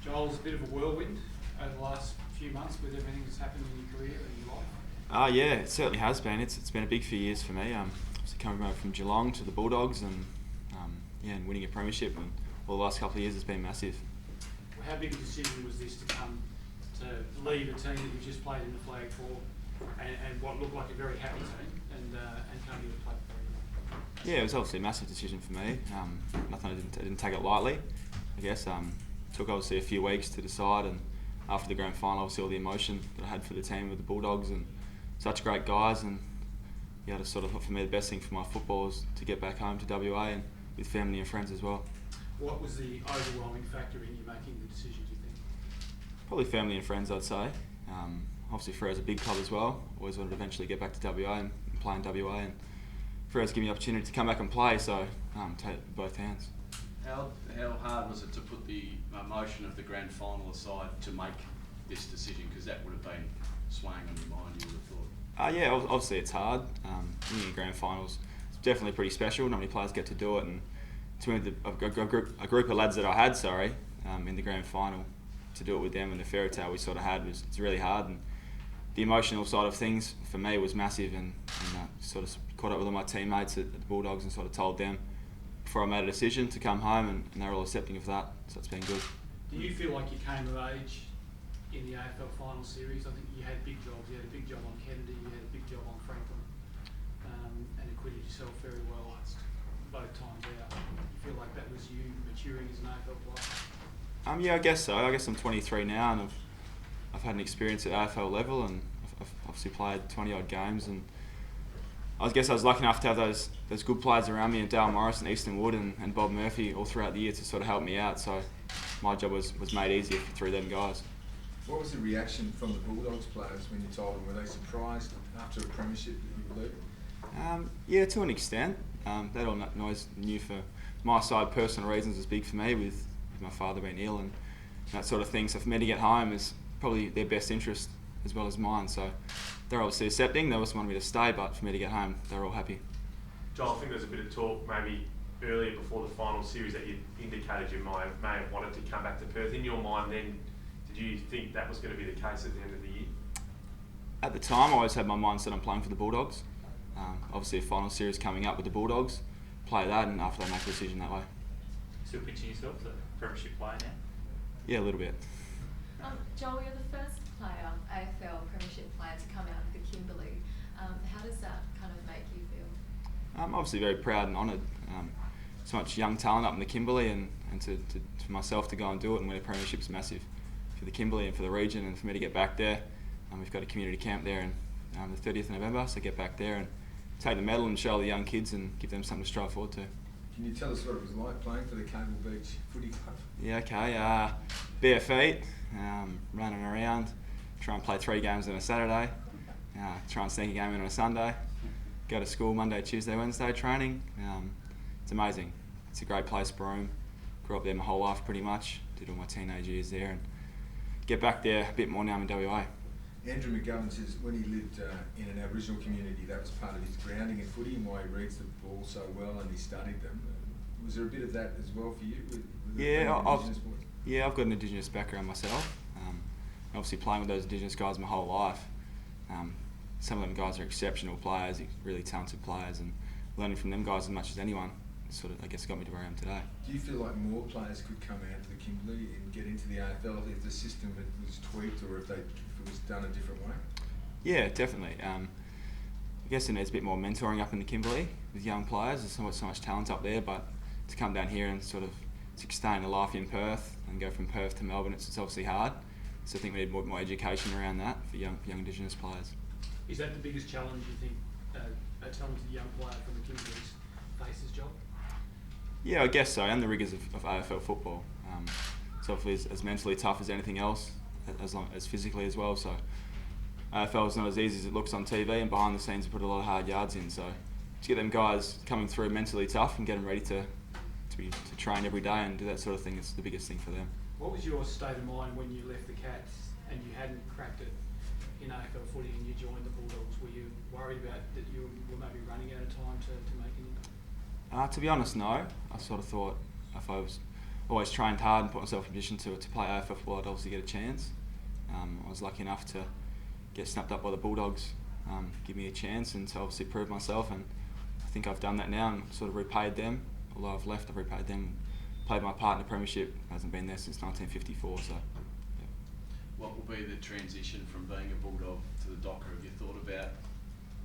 Joel, it's a bit of a whirlwind over the last few months with everything that's happened in your career and your life. Yeah, it certainly has been. It's been a big few years for me. Obviously coming over from Geelong to the Bulldogs and winning a premiership, and the last couple of years has been massive. How big a decision was this to come to leave a team that you've just played in the flag for and what looked like a very happy team and come here to play for you? Yeah, it was obviously a massive decision for me. Nothing I didn't take it lightly. I guess took obviously a few weeks to decide, and after the grand final, obviously all the emotion that I had for the team with the Bulldogs and such great guys, and yeah, just sort of thought for me the best thing for my football was to get back home to WA and with family and friends as well. What was the overwhelming factor in you making the decision, do you think? Probably family and friends, I'd say. Obviously Frere's a big club as well. Always wanted to eventually get back to WA and play in WA, and Frere's given me the opportunity to come back and play, so take it with both hands. How hard was it to put the emotion of the grand final aside to make this decision? Because that would have been swaying on your mind, you would have thought. Yeah, obviously it's hard. Winning grand finals is definitely pretty special. Not many players get to do it, and to win a group of lads that I had, in the grand final, to do it with them and the fairy tale we sort of had it's really hard. And the emotional side of things for me was massive, and sort of caught up with all my teammates at the Bulldogs and sort of told them before I made a decision to come home, and they were all accepting of that, so it's been good. Do you feel like you came of age in the AFL final series? I think you had big jobs. You had a big job on Kennedy, you had a big job on Franklin, and acquitted yourself very well both times out. You feel like that was you maturing as an AFL player? Yeah, I guess so. I guess I'm 23 now, and I've had an experience at AFL level, and I've obviously played 20 odd games, and I guess I was lucky enough to have those good players around me, and Dale Morris and Easton Wood and Bob Murphy all throughout the year to sort of help me out. So my job was made easier through them guys. What was the reaction from the Bulldogs players when you told them? Were they surprised after a premiership that you were leaving? Yeah, to an extent. That all noise knew for my side, personal reasons was big for me with my father being ill and that sort of thing. So for me to get home is probably their best interest as well as mine. So they're obviously accepting. They also wanted me to stay, but for me to get home, they're all happy. Joel, I think there's a bit of talk maybe earlier before the final series that you indicated you may have wanted to come back to Perth. In your mind then, did you think that was going to be the case at the end of the year? At the time, I always had my mind set on playing for the Bulldogs. Obviously a final series coming up with the Bulldogs, play that, and after that make a decision that way. Still pitching yourself as a premiership player now? Yeah, a little bit. Joel, you're the first player, AFL premiership player, to come out of the Kimberley. How does that kind of make you feel? I'm obviously very proud and honoured. So much young talent up in the Kimberley, and to myself to go and do it and win a premiership is massive for the Kimberley and for the region, and for me to get back there. We've got a community camp there on the 30th of November, so get back there and take the medal and show the young kids and give them something to strive forward to. Can you tell us what it was like playing for the Cable Beach Footy Club? Yeah, okay. Bare feet, running around, try and play 3 games on a Saturday, try and sneak a game in on a Sunday, go to school Monday, Tuesday, Wednesday training. It's amazing. It's a great place, Broome. Grew up there my whole life pretty much. Did all my teenage years there, and get back there a bit more now I'm in WA. Andrew McGovern says when he lived in an Aboriginal community, that was part of his grounding in footy and why he reads the ball so well and he studied them. Was there a bit of that as well for you? I've got an Indigenous background myself. Obviously playing with those Indigenous guys my whole life. Some of them guys are exceptional players, really talented players, and learning from them guys as much as anyone sort of, I guess, got me to where I am today. Do you feel like more players could come out to the Kimberley and get into the AFL if the system was tweaked or if it was done a different way? Yeah, definitely. I guess there needs a bit more mentoring up in the Kimberley with young players. There's so much talent up there, but to come down here and sort of sustain a life in Perth and go from Perth to Melbourne, it's obviously hard. So I think we need more education around that for young Indigenous players. Is that the biggest challenge you think a talented young player from the Kimberleys faces, Joel? Yeah, I guess so, and the rigours of AFL football. It's obviously as mentally tough as anything else, as physically as well. So AFL is not as easy as it looks on TV, and behind the scenes we put a lot of hard yards in. So to get them guys coming through mentally tough and get them ready to train every day and do that sort of thing is the biggest thing for them. What was your state of mind when you left the Cats and you hadn't cracked it in AFL footy and you joined the Bulldogs? Were you worried about that you were maybe running out of time to make an impact? To be honest, no. I sort of thought if I was always trained hard and put myself in a position to play AFL football. I'd obviously get a chance. I was lucky enough to get snapped up by the Bulldogs, give me a chance, and to obviously prove myself. And I think I've done that now and sort of repaid them. Although I've left, I've repaid them. Played my part in the premiership. Hasn't been there since 1954. So. Yeah. What will be the transition from being a Bulldog to the Docker? Have you thought about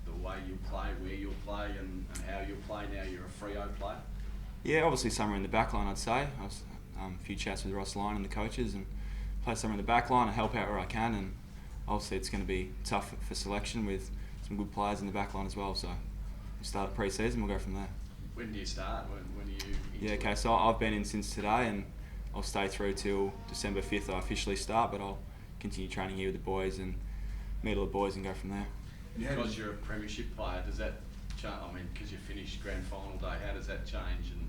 the way you play, where you'll play, and how you'll play now you're a Freo player? Yeah, obviously somewhere in the back line, I'd say. I was a few chats with Ross Lyon and the coaches, and play somewhere in the back line and help out where I can. And obviously it's going to be tough for selection with some good players in the back line as well. So we'll start at pre-season, we'll go from there. When do you start? When are you into Yeah, okay, it? so I've been in since today, and I'll stay through till December 5th I officially start, but I'll continue training here with the boys and meet all the boys and go from there. Because you're a premiership player, does that change? I mean, because you finished grand final day, how does that change? And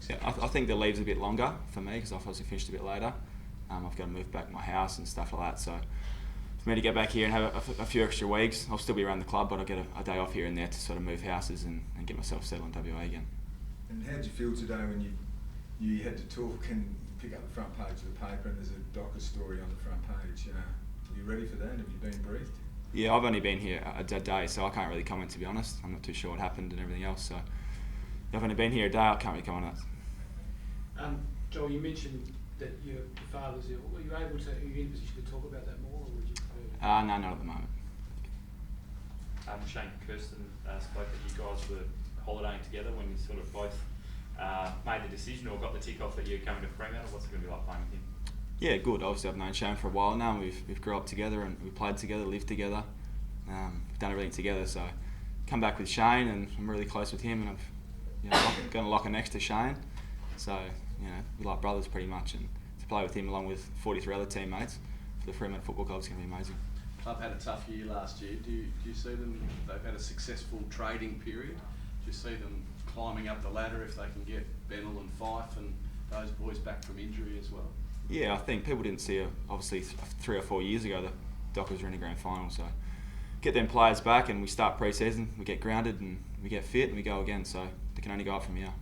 Yeah, I think the leave's a bit longer for me because I've obviously finished a bit later. I've got to move back to my house and stuff like that. So for me to get back here and have a few extra weeks, I'll still be around the club, but I'll get a day off here and there to sort of move houses and get myself settled in WA again. And how did you feel today when you had to talk and pick up the front page of the paper and there's a Docker story on the front page? Are you ready for that? Have you been briefed? Yeah, I've only been here a day, so I can't really comment, to be honest. I'm not too sure what happened and everything else, so I've only been here a day, I can't really comment on that. Joel, you mentioned that your father's ill. Were you able to, are you in a position to talk about that more, or would you prefer? No, not at the moment. Shane Kirsten spoke that you guys were holidaying together when you sort of both made the decision or got the tick off that you're coming to Fremantle. What's it going to be like playing with him? Yeah, good. Obviously, I've known Shane for a while now. We've grew up together and we played together, lived together. We've done everything together. So, come back with Shane, and I'm really close with him, and I'm going to lock it next to Shane. So, we're like brothers pretty much, and to play with him along with 43 other teammates for the Fremantle Football Club is going to be amazing. Club had a tough year last year. Do you see them? They've had a successful trading period. Do you see them climbing up the ladder if they can get Bennell and Fife and those boys back from injury as well? Yeah, I think people didn't see, obviously 3 or 4 years ago, the Dockers were in the grand final. So get them players back and we start pre-season, we get grounded and we get fit and we go again. So they can only go up from here.